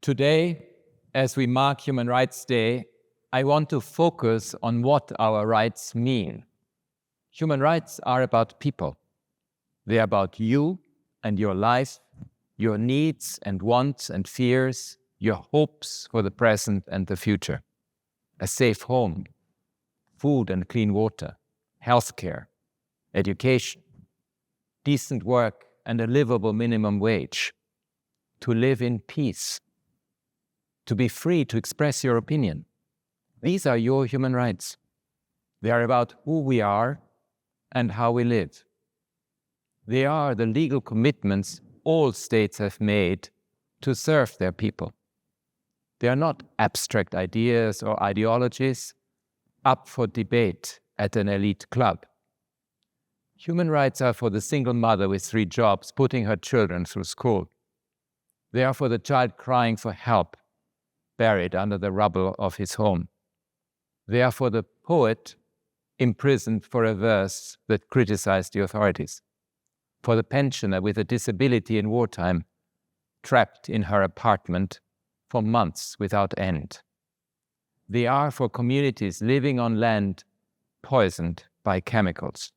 Today, as we mark Human Rights Day, I want to focus on what our rights mean. Human rights are about people. They are about you and your life, your needs and wants and fears, your hopes for the present and the future. A safe home, food and clean water, healthcare, education, decent work and a livable minimum wage, to live in peace, to be free to express your opinion. These are your human rights. They are about who we are and how we live. They are the legal commitments all states have made to serve their people. They are not abstract ideas or ideologies up for debate at an elite club. Human rights are for the single mother with 3 jobs putting her children through school. They are for the child crying for help, buried under the rubble of his home. They are for the poet imprisoned for a verse that criticized the authorities, for the pensioner with a disability in wartime, trapped in her apartment for months without end. They are for communities living on land poisoned by chemicals.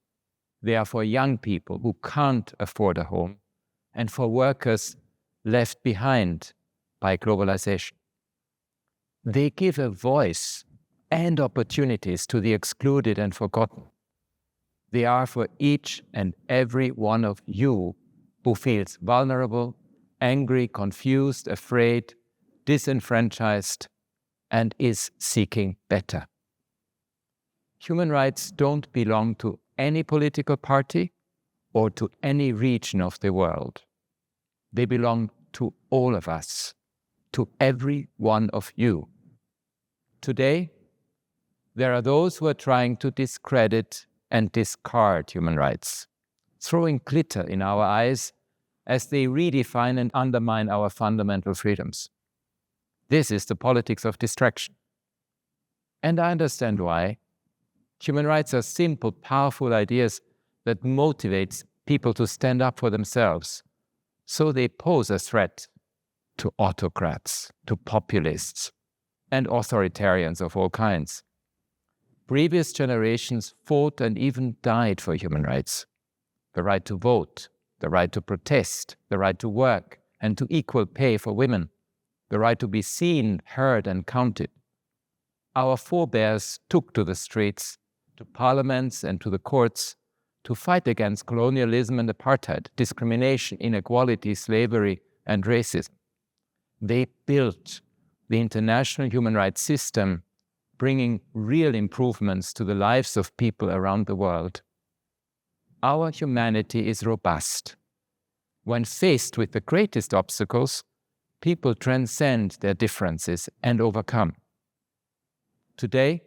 They are for young people who can't afford a home, and for workers left behind by globalization. They give a voice and opportunities to the excluded and forgotten. They are for each and every one of you who feels vulnerable, angry, confused, afraid, disenfranchised, and is seeking better. Human rights don't belong to any political party or to any region of the world. They belong to all of us, to every one of you. Today, there are those who are trying to discredit and discard human rights, throwing glitter in our eyes as they redefine and undermine our fundamental freedoms. This is the politics of distraction. And I understand why. Human rights are simple, powerful ideas that motivate people to stand up for themselves. So they pose a threat to autocrats, to populists, and authoritarians of all kinds. Previous generations fought and even died for human rights. The right to vote, the right to protest, the right to work, and to equal pay for women, the right to be seen, heard, and counted. Our forebears took to the streets, to parliaments, and to the courts to fight against colonialism and apartheid, discrimination, inequality, slavery, and racism. They built the international human rights system, bringing real improvements to the lives of people around the world. Our humanity is robust. When faced with the greatest obstacles, people transcend their differences and overcome. Today,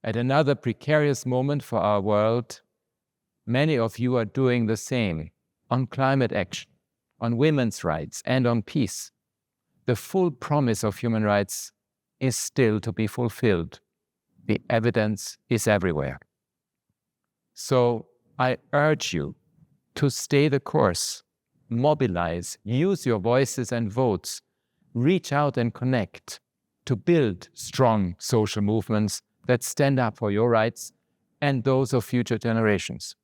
at another precarious moment for our world, many of you are doing the same on climate action, on women's rights, and on peace. The full promise of human rights is still to be fulfilled. The evidence is everywhere. So I urge you to stay the course, mobilize, use your voices and votes, reach out and connect to build strong social movements that stand up for your rights and those of future generations.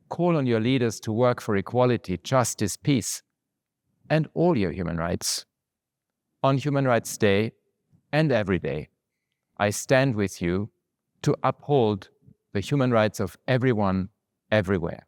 Call on your leaders to work for equality, justice, peace, and all your human rights. On Human Rights Day and every day, I stand with you to uphold the human rights of everyone, everywhere.